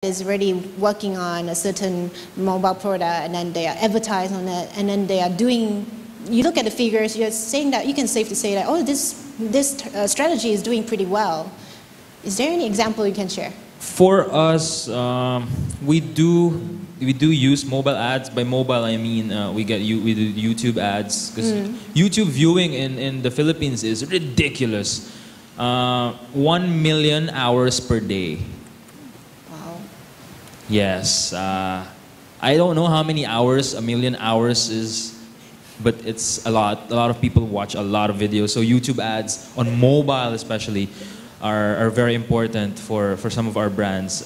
is already working on a certain mobile product, and then they are advertising on it, and then they are doing, you look at the figures, you're saying that, you can safely say that, oh, this strategy is doing pretty well. Is there any example you can share? For us, we do use mobile ads. By mobile, I mean we do YouTube ads, because YouTube viewing in the Philippines is ridiculous. 1 million hours per day. Wow. Yes. I don't know how many hours 1 million hours is, but it's a lot. A lot of people watch a lot of videos. So YouTube ads on mobile especially are very important for some of our brands.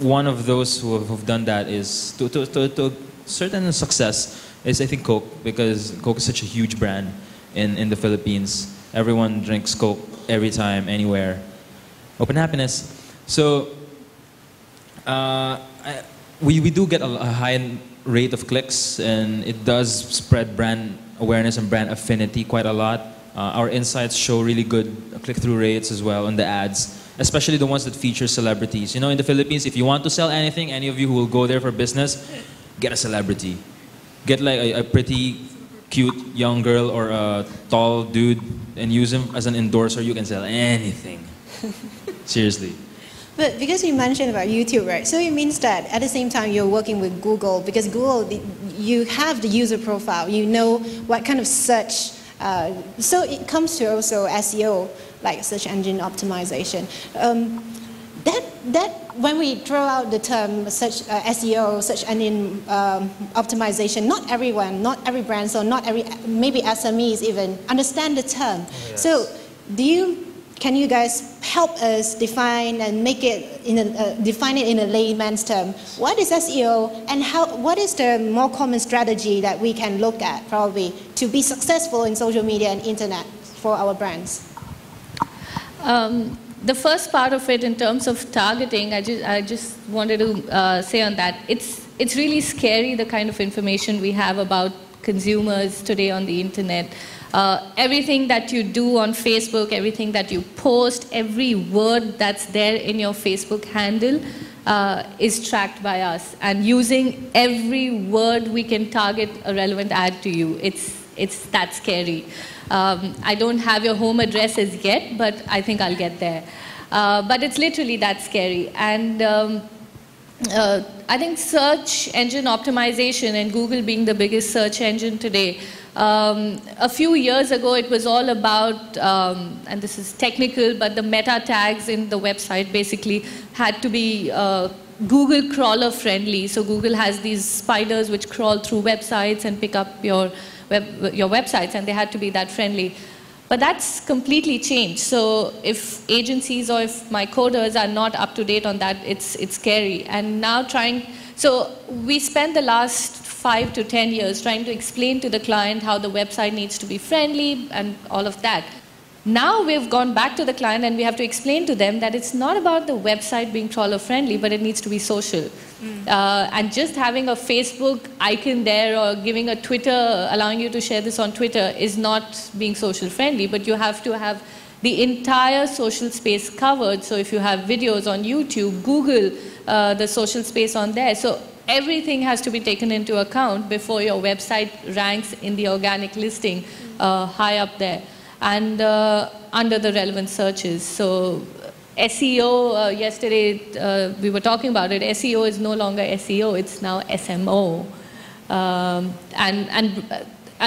One of those who have done that is to certain success is, I think, Coke, because Coke is such a huge brand in the Philippines. Everyone drinks Coke every time, anywhere. Open happiness. So we do get a high rate of clicks, and it does spread brand awareness and brand affinity quite a lot. Our insights show really good click-through rates as well on the ads, especially the ones that feature celebrities. You know, in the Philippines, if you want to sell anything, any of you who will go there for business, get a celebrity. Get like a pretty cute young girl or a tall dude and use him as an endorser. You can sell anything. Seriously. But because you mentioned about YouTube, right? So it means that at the same time you're working with Google, because Google, you have the user profile, you know what kind of search. So it comes to also SEO, like search engine optimization. That when we throw out the term search SEO, search engine optimization, not everyone, not every brand, so not every, maybe SMEs even understand the term. Oh, yes. So can you guys help us define and make it define it in a layman's term? What is SEO, and what is the more common strategy that we can look at probably to be successful in social media and internet for our brands? The first part of it, in terms of targeting, I just wanted to say on that, it's really scary, the kind of information we have about consumers today on the internet. Everything that you do on Facebook, everything that you post, every word that's there in your Facebook handle is tracked by us. And using every word, we can target a relevant ad to you. It's that scary. I don't have your home address as yet, but I think I'll get there. But it's literally that scary. And I think search engine optimization, and Google being the biggest search engine today, a few years ago it was all about, and this is technical, but the meta tags in the website basically had to be Google crawler friendly. So Google has these spiders which crawl through websites and pick up your websites, and they had to be that friendly. But that's completely changed. So if agencies or if my coders are not up to date on that, it's scary. And now so we spent the last 5 to 10 years trying to explain to the client how the website needs to be friendly and all of that. Now we've gone back to the client and we have to explain to them that it's not about the website being crawler friendly, but it needs to be social. And just having a Facebook icon there or giving a Twitter, allowing you to share this on Twitter is not being social friendly, but you have to have the entire social space covered. So if you have videos on YouTube, Google the social space on there. So everything has to be taken into account before your website ranks in the organic listing high up there and under the relevant searches. So SEO, yesterday we were talking about it, SEO is no longer SEO, it's now SMO. I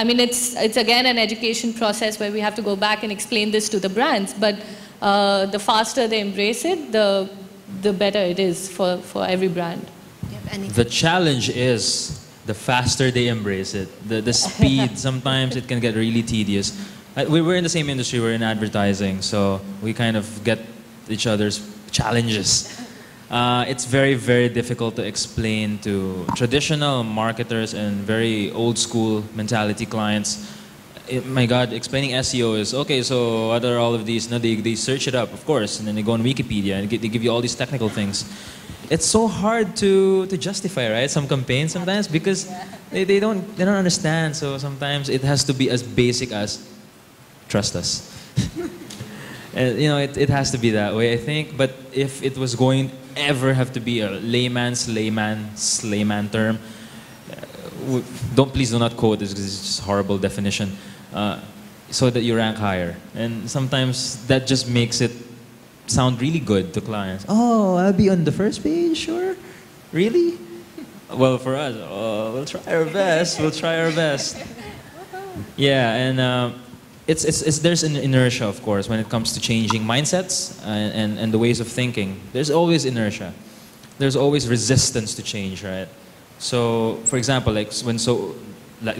mean, it's again an education process where we have to go back and explain this to the brands, but the faster they embrace it, the better it is for every brand. The challenge is the faster they embrace it. The speed, sometimes it can get really tedious. We're in the same industry, we're in advertising, so we kind of get each other's challenges. It's very, very difficult to explain to traditional marketers and very old school mentality clients. My God, explaining SEO is, okay, so what are all of these? No, they search it up, of course, and then they go on Wikipedia and they give you all these technical things. It's so hard to justify, right? Some campaigns sometimes, because they don't understand. So sometimes it has to be as basic as trust us. And, you know, it has to be that way, I think. But if it was going ever have to be a layman term. Please do not quote this because it's just a horrible definition. So that you rank higher. And sometimes that just makes it sound really good to clients. Oh, I'll be on the first page, sure? Really? Well, for us, we'll try our best. We'll try our best. Yeah, and there's an inertia, of course, when it comes to changing mindsets and the ways of thinking. There's always inertia. There's always resistance to change, right? So, for example, like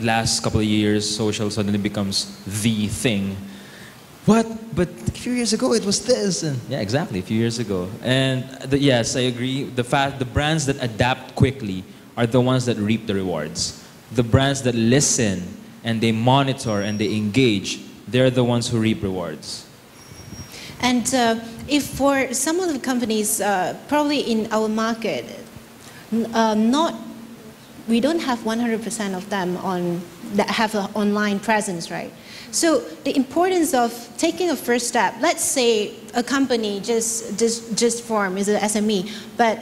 last couple of years, social suddenly becomes the thing. What? But a few years ago it was this. And yeah, exactly, a few years ago. And yes, I agree. The brands that adapt quickly are the ones that reap the rewards. The brands that listen and they monitor and they engage, they're the ones who reap rewards. And if for some of the companies, probably in our market, we don't have 100% of them that have an online presence, right? So the importance of taking a first step, let's say a company just formed, is an SME, but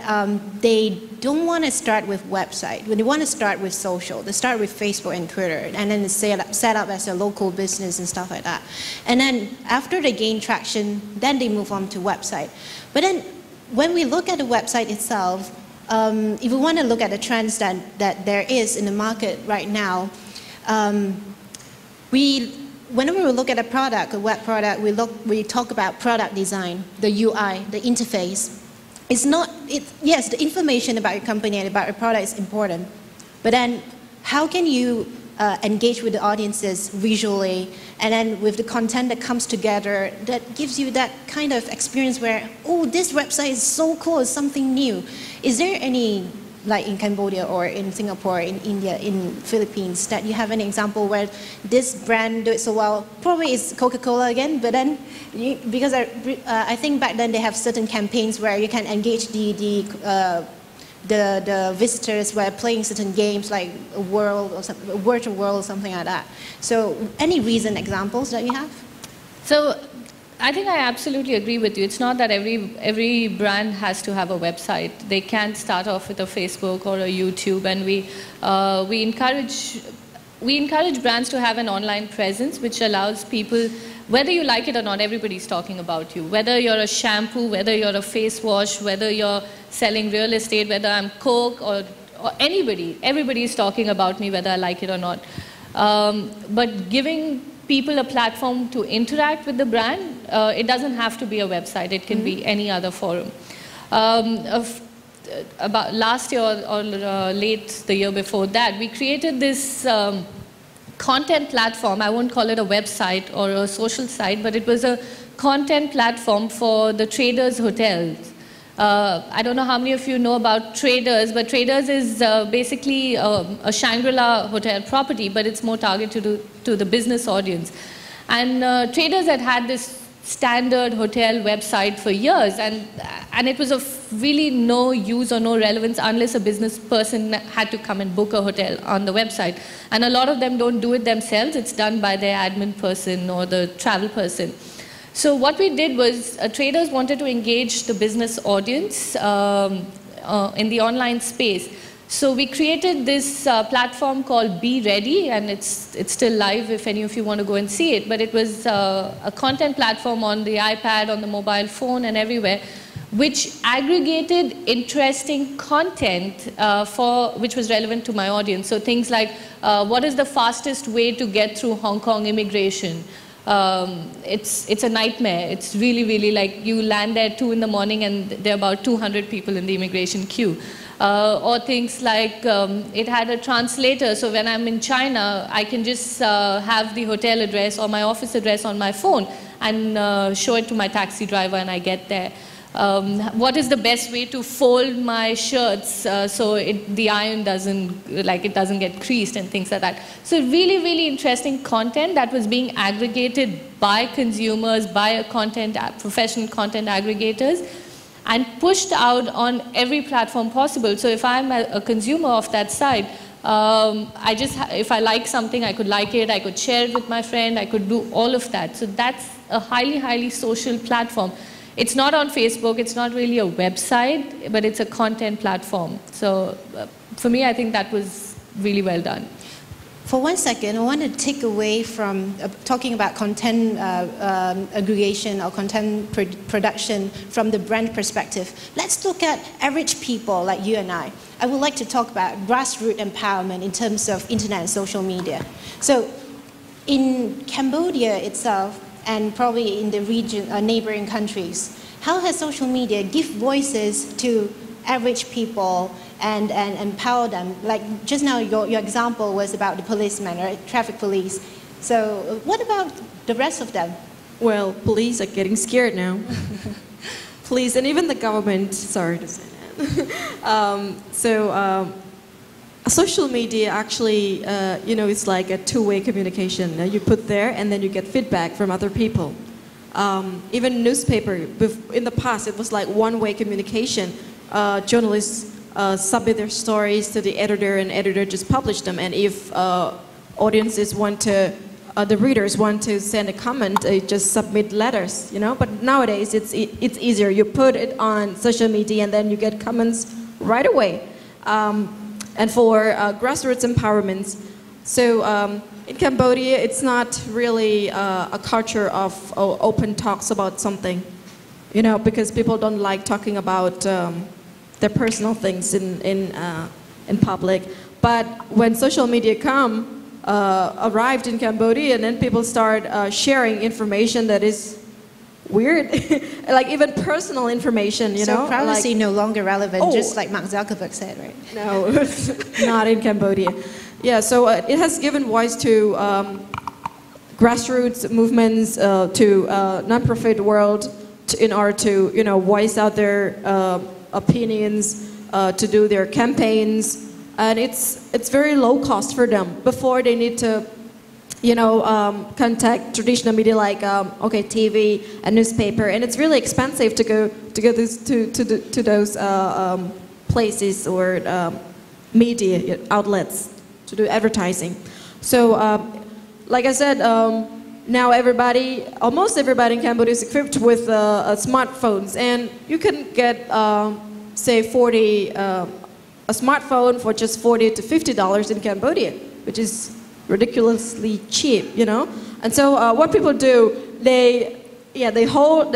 they don't want to start with website. They want to start with social. They start with Facebook and Twitter, and then set up as a local business and stuff like that. And then after they gain traction, then they move on to website. But then when we look at the website itself, if we want to look at the trends that there is in the market right now, whenever we look at a product, a web product, we talk about product design, the UI, the interface. Yes, the information about your company and about your product is important, but then how can you engage with the audiences visually, and then with the content that comes together that gives you that kind of experience where, oh, this website is so cool, it's something new. Is there any, like in Cambodia or in Singapore, in India, in Philippines, that you have an example where this brand do it so well? Probably it's Coca-Cola again, but then, because I think back then they have certain campaigns where you can engage the visitors by playing certain games like a world or something, a virtual world or something like that. So any recent examples that you have? So I think I absolutely agree with you. It's not that every brand has to have a website. They can start off with a Facebook or a YouTube, and we encourage brands to have an online presence, which allows people, whether you like it or not, everybody's talking about you. Whether you're a shampoo, whether you're a face wash, whether you're selling real estate, whether I'm Coke or anybody, everybody's talking about me, whether I like it or not. But giving people a platform to interact with the brand, it doesn't have to be a website. It can be any other forum. About last year or late the year before that, we created this content platform. I won't call it a website or a social site, but it was a content platform for the Traders hotels. I don't know how many of you know about Traders, but Traders is basically a Shangri-La hotel property, but it's more targeted to the business audience. And Traders had this standard hotel website for years, and it was of really no use or no relevance unless a business person had to come and book a hotel on the website. And a lot of them don't do it themselves. It's done by their admin person or the travel person. So what we did was, Traders wanted to engage the business audience in the online space. So we created this platform called Be Ready, and it's still live if any of you want to go and see it. But it was a content platform on the iPad, on the mobile phone, and everywhere, which aggregated interesting content which was relevant to my audience. So things like, what is the fastest way to get through Hong Kong immigration? It's a nightmare. It's really, really like you land there at 2 in the morning and there are about 200 people in the immigration queue. Or things like, it had a translator, so when I'm in China, I can just have the hotel address or my office address on my phone and show it to my taxi driver and I get there. What is the best way to fold my shirts so the iron doesn't get creased and things like that. So really, really interesting content that was being aggregated by consumers, by professional content aggregators, and pushed out on every platform possible. So if I'm a consumer of that site, if I like something, I could like it, I could share it with my friend, I could do all of that. So that's a highly, highly social platform. It's not on Facebook, it's not really a website, but it's a content platform. So for me, I think that was really well done. For 1 second, I want to take away from talking about content aggregation or content production from the brand perspective. Let's look at average people like you and I. I would like to talk about grassroots empowerment in terms of internet and social media. So in Cambodia itself, and probably in the region, neighboring countries, how has social media give voices to average people and empower them? Like just now, your example was about the policemen, right? Traffic police. So what about the rest of them? Well, police are getting scared now. Police and even the government, sorry to say that. Social media actually, it's like a two-way communication. You put there and then you get feedback from other people. Even newspaper, in the past it was like one-way communication. Journalists submit their stories to the editor and editor just publish them. And if audiences want to, the readers want to send a comment, they just submit letters, But nowadays it's easier. You put it on social media and then you get comments right away. And for grassroots empowerment, so in Cambodia, it's not really a culture of open talks about something, because people don't like talking about their personal things in public. But when social media arrived in Cambodia, and then people start sharing information that is weird, like even personal information, So privacy like, no longer relevant, just like Mark Zuckerberg said, right? No, not in Cambodia. Yeah, so it has given voice to grassroots movements, to non-profit world, in order to voice out their opinions, to do their campaigns, and it's very low cost for them. Before they need to contact traditional media like TV and newspaper, and it's really expensive to go to those places or media outlets to do advertising. So, like I said, now almost everybody in Cambodia is equipped with smartphones, and you can get say a smartphone for just $40 to $50 in Cambodia, which is ridiculously cheap, And so what people do, they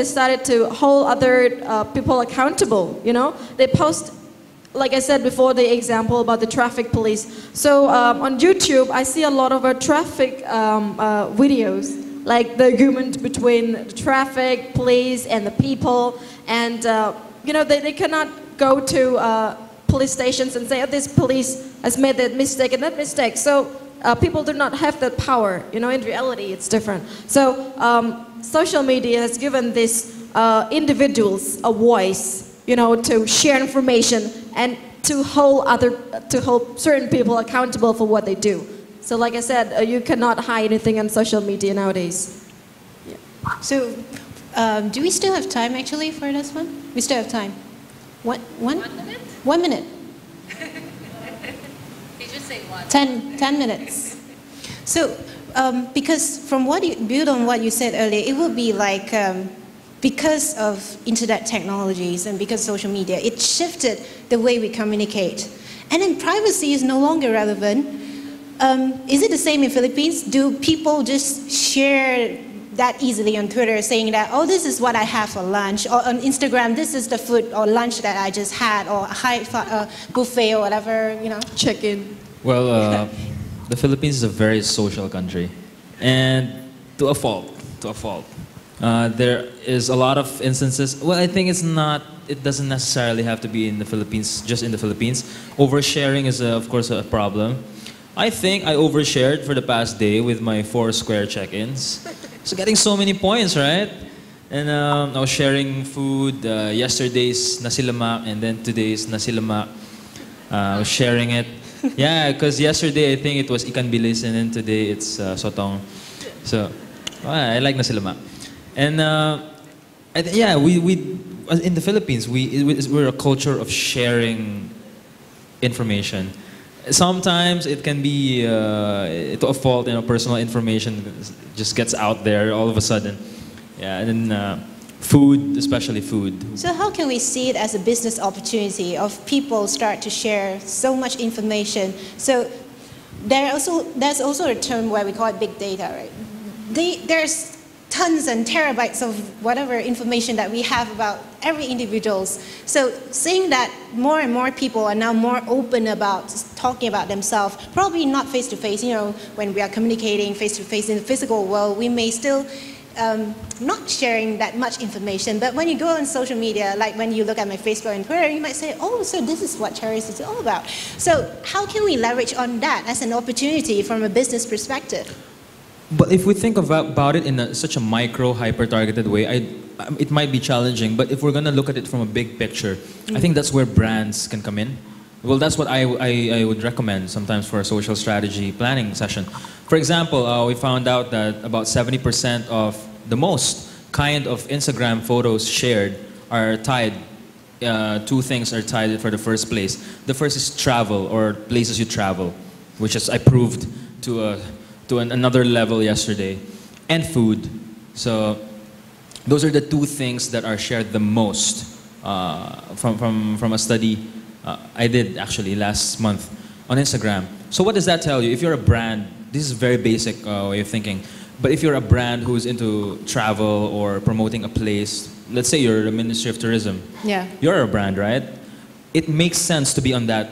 started to hold other people accountable, They post, like I said before, the example about the traffic police. So on YouTube, I see a lot of traffic videos, like the argument between the traffic police and the people, and they cannot go to police stations and say, oh, this police has made that mistake and that mistake. So people do not have that power. In reality, it's different. So social media has given these individuals a voice, to share information and to hold certain people accountable for what they do. So like I said, you cannot hide anything on social media nowadays. Yeah. So do we still have time actually for this one? We still have time. One minute? 1 minute. You just say one. 10 minutes. So, because from build on what you said earlier, it would be like, because of internet technologies and because of social media, it shifted the way we communicate. And then privacy is no longer relevant. Is it the same in Philippines? Do people just share that easily on Twitter, saying that, oh, this is what I have for lunch, or on Instagram, this is the food or lunch that I just had, or a buffet or whatever, Check in. Well, the Philippines is a very social country, and to a fault. There is a lot of instances. Well, I think it doesn't necessarily have to be in the Philippines, just in the Philippines. Oversharing is, of course, a problem. I think I overshared for the past day with my 4 square check-ins. So getting so many points, right? And I was sharing food, yesterday's nasi lemak and then today's nasi lemak. I was sharing it. Yeah, because yesterday I think it was ikan bilis and then today it's sotong. So, I like nasi lemak. And we in the Philippines, we're a culture of sharing information. Sometimes it can be to a fault, personal information just gets out there all of a sudden. Yeah, and then Food, especially food. So how can we see it as a business opportunity of people start to share so much information? So there's also a term where we call it big data, right? There's tons and terabytes of whatever information that we have about every individuals. So seeing that more and more people are now more open about talking about themselves, probably not face to face, when we are communicating face to face in the physical world, we may still not sharing that much information, but when you go on social media, like when you look at my Facebook and Twitter, you might say, oh, so this is what Cherries is all about. So how can we leverage on that as an opportunity from a business perspective? But if we think about it in such a micro, hyper-targeted way, it might be challenging, but if we're going to look at it from a big picture, I think that's where brands can come in. Well, that's what I would recommend sometimes for a social strategy planning session. For example, we found out that about 70% of the most kind of Instagram photos shared are tied. Two things are tied for the first place. The first is travel, or places you travel, which is I proved to another level yesterday, and food. So those are the two things that are shared the most from a study I did actually last month on Instagram. So what does that tell you? If you're a brand, this is a very basic way of thinking, but if you're a brand who's into travel or promoting a place, let's say you're the Ministry of Tourism, you're a brand, right? It makes sense to be on that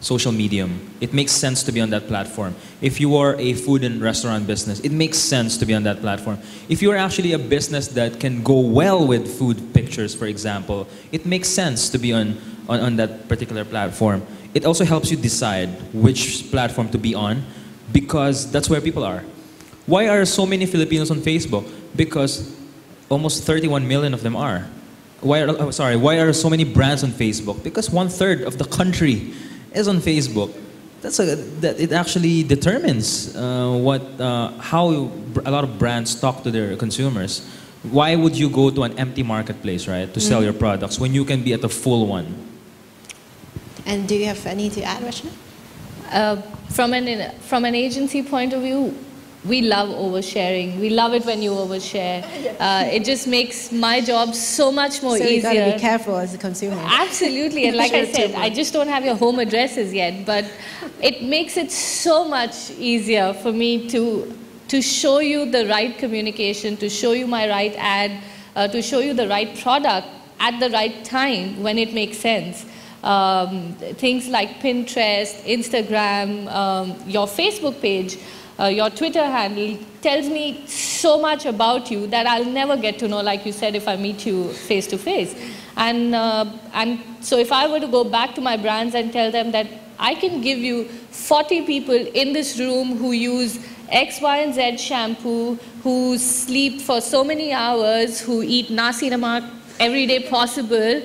social medium. It makes sense to be on that platform. If you are a food and restaurant business, it makes sense to be on that platform. If you're actually a business that can go well with food pictures, for example, it makes sense to be on that particular platform. It also helps you decide which platform to be on, because that's where people are. Why are so many Filipinos on Facebook? Because almost 31 million of them are. Why are so many brands on Facebook? Because 1/3 of the country is on Facebook. That it actually determines how a lot of brands talk to their consumers. Why would you go to an empty marketplace, right, to sell your products when you can be at a full one? And do you have any to add, Rachna? From an agency point of view, we love oversharing. We love it when you overshare. It just makes my job so much more easier. So you gotta be careful as a consumer. Absolutely, and like I said, I just don't have your home addresses yet, but it makes it so much easier for me to show you the right communication, to show you my right ad, to show you the right product at the right time when it makes sense. Things like Pinterest, Instagram, your Facebook page, your Twitter handle tells me so much about you that I'll never get to know, like you said, if I meet you face to face. And so if I were to go back to my brands and tell them that I can give you 40 people in this room who use X, Y, and Z shampoo, who sleep for so many hours, who eat nasi lemak every day possible,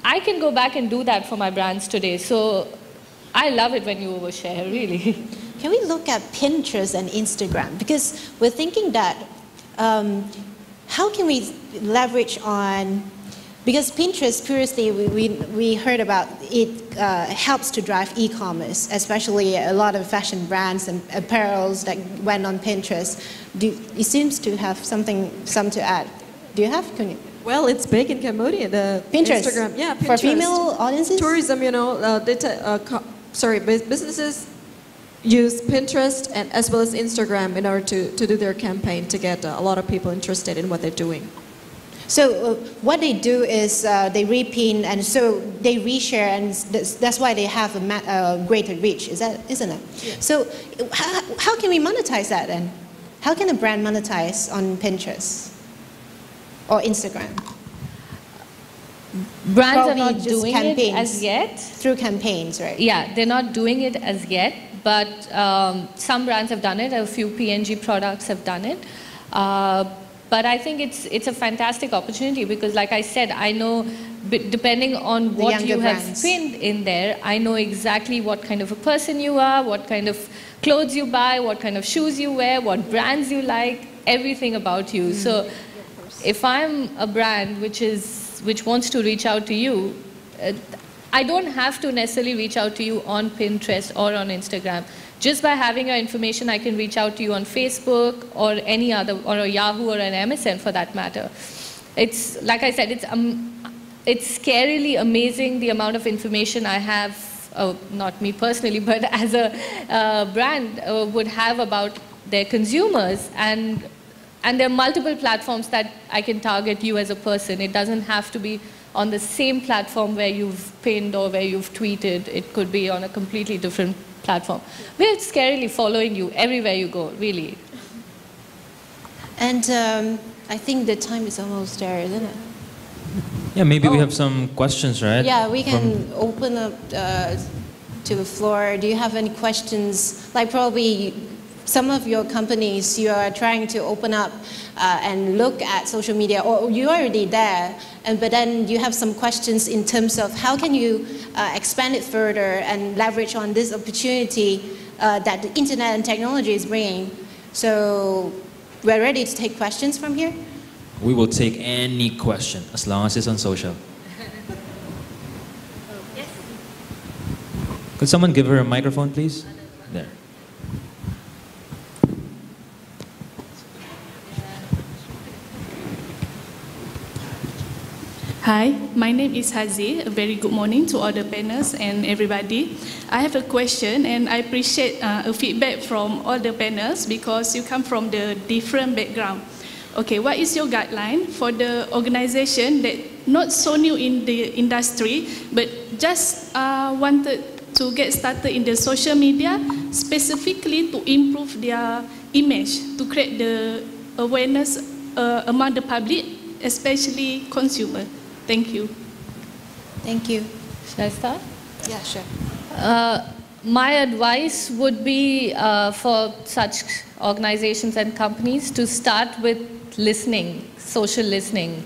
I can go back and do that for my brands today. So I love it when you overshare, really. Can we look at Pinterest and Instagram? Because we're thinking that how can we leverage on, because Pinterest, previously we heard about it helps to drive e-commerce, especially a lot of fashion brands and apparels that went on Pinterest. It seems to have some to add. Do you have? Well, it's big in Cambodia, the Pinterest. Instagram. Yeah, Pinterest. For female audiences? Tourism, businesses use Pinterest and as well as Instagram in order to do their campaign to get a lot of people interested in what they're doing. So what they do is they repin, and so they reshare, and that's why they have a greater reach, isn't it? Yeah. So how can we monetize that then? How can a brand monetize on Pinterest or Instagram? Brands Probably are not just doing campaigns. it as yet. Through campaigns, right? Yeah, they're not doing it as yet, but some brands have done it. A few P&G products have done it. But I think it's a fantastic opportunity because, like I said, I know depending on what you have pinned in there, I know exactly what kind of a person you are, what kind of clothes you buy, what kind of shoes you wear, what brands you like, everything about you. So if I'm a brand which wants to reach out to you, I don't have to necessarily reach out to you on Pinterest or on Instagram. Just by having your information, I can reach out to you on Facebook or any other, or a Yahoo or an MSN for that matter. It's, like I said, it's scarily amazing the amount of information I have, not me personally, but as a brand would have about their consumers. And there are multiple platforms that I can target you as a person. It doesn't have to be on the same platform where you've pinned or where you've tweeted. It could be on a completely different platform. We're scarily following you everywhere you go, really. And I think the time is almost there, isn't it? Yeah, maybe we have some questions, right? Yeah, we can open up to the floor. Do you have any questions? Like probably some of your companies, you are trying to open up and look at social media, or you're already there, but then you have some questions in terms of how can you expand it further and leverage on this opportunity that the internet and technology is bringing. So we're ready to take questions from here. We will take any question as long as it's on social. Yes. Could someone give her a microphone, please? There. Hi, my name is Hazi. A very good morning to all the panelists and everybody. I have a question, and I appreciate a feedback from all the panels because you come from the different background. Okay, what is your guideline for the organization that not so new in the industry, but just wanted to get started in the social media, specifically to improve their image, to create the awareness among the public, especially consumer? Thank you. Thank you. Should I start? Yeah, sure. My advice would be for such organizations and companies to start with listening, social listening.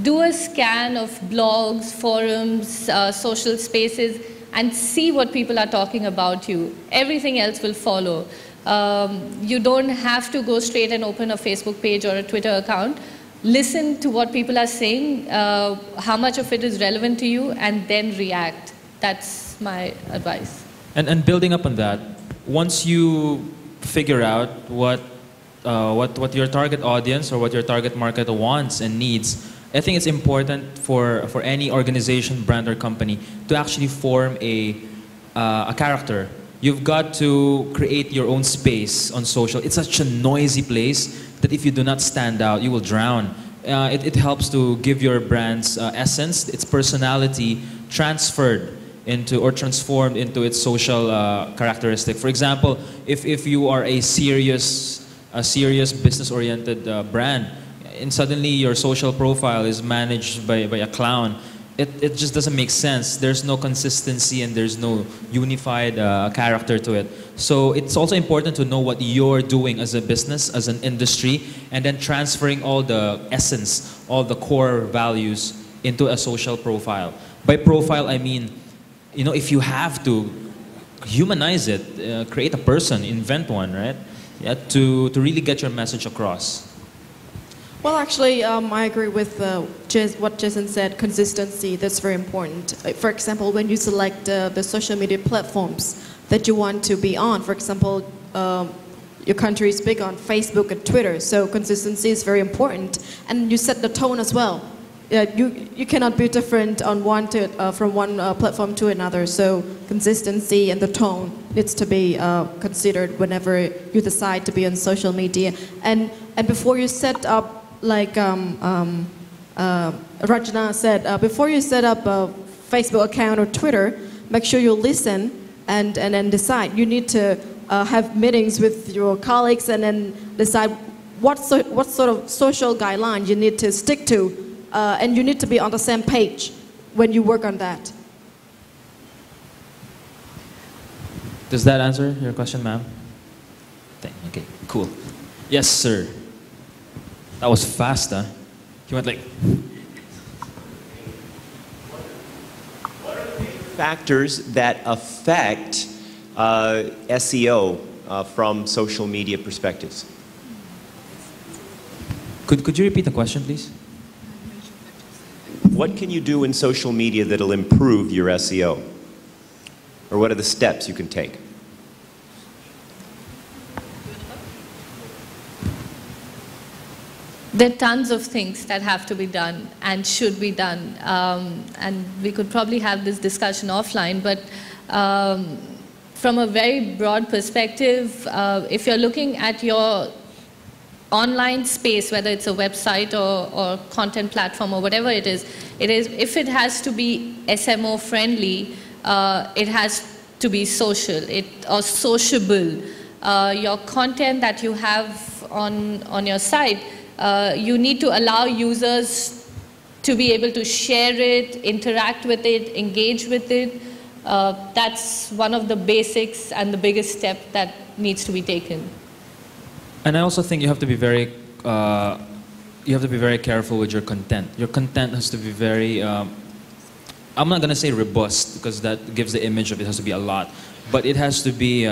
Do a scan of blogs, forums, social spaces, and see what people are talking about you. Everything else will follow. You don't have to go straight and open a Facebook page or a Twitter account. Listen to what people are saying, how much of it is relevant to you, and then react. That's my advice. And building up on that, once you figure out what your target audience or what your target market wants and needs, I think it's important for any organization, brand, or company to actually form a character. You've got to create your own space on social. It's such a noisy place that if you do not stand out, you will drown. It helps to give your brand's essence, its personality, transferred into or transformed into its social characteristic. For example, if you are a serious business-oriented brand, and suddenly your social profile is managed by a clown, it just doesn't make sense. There's no consistency and there's no unified character to it. So it's also important to know what you're doing as a business, as an industry, and then transferring all the essence, all the core values into a social profile. By profile, I mean, you know, if you have to humanize it, create a person, invent one, right? Yeah, to really get your message across. Well, actually, I agree with what Jason said, consistency, that's very important. For example, when you select the social media platforms that you want to be on, for example, your country is big on Facebook and Twitter, so consistency is very important. And you set the tone as well. You cannot be different on from one platform to another, so consistency and the tone needs to be considered whenever you decide to be on social media. And before you set up, like Rajna said, before you set up a Facebook account or Twitter, make sure you listen and then decide. You need to have meetings with your colleagues and then decide what sort of social guidelines you need to stick to, and you need to be on the same page when you work on that. Does that answer your question, ma'am? Okay, cool. Yes, sir. That was fast, huh? He went like... What are the factors that affect SEO from social media perspectives? Could you repeat the question, please? What can you do in social media that'll improve your SEO? Or what are the steps you can take? there are tons of things that have to be done and should be done. And we could probably have this discussion offline, but from a very broad perspective, if you're looking at your online space, whether it's a website or content platform or whatever it is, if it has to be SMO friendly, it has to be social or sociable. Your content that you have on your site, you need to allow users to be able to share it, interact with it, engage with it. That's one of the basics and the biggest step that needs to be taken. And I also think you have to be very careful with your content. Your content has to be very, I'm not going to say robust, because that gives the image of it has to be a lot, but it has to be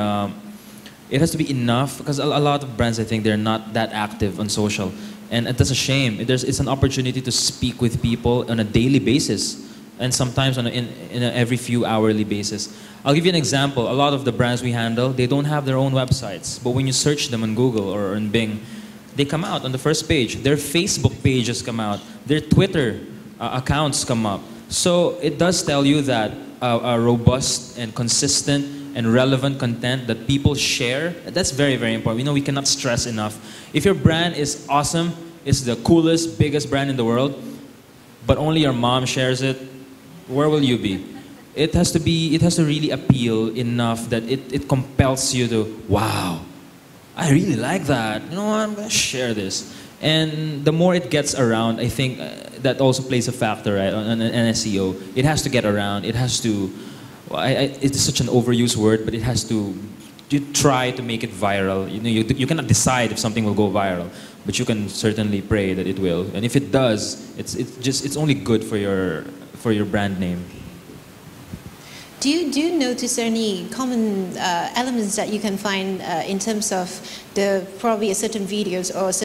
enough, because a lot of brands, I think, they're not that active on social. And that's a shame. It's an opportunity to speak with people on a daily basis, and sometimes in a every few hourly basis. I'll give you an example. A lot of the brands we handle, they don't have their own websites, but when you search them on Google or on Bing, they come out on the first page. Their Facebook pages come out. Their Twitter accounts come up. So it does tell you that a robust and consistent and relevant content that people share, that's very, very important. You know, we cannot stress enough. If your brand is awesome, it's the coolest, biggest brand in the world, but only your mom shares it, where will you be? It has to really appeal enough that it compels you to, wow, I really like that. You know what, I'm gonna share this. And the more it gets around, I think that also plays a factor, right, on SEO. It has to get around, it has to, it's such an overused word, but it has to, you try to make it viral. You know, you cannot decide if something will go viral, but you can certainly pray that it will. And if it does, it's only good for your brand name. Do you notice any common elements that you can find in terms of probably a certain videos or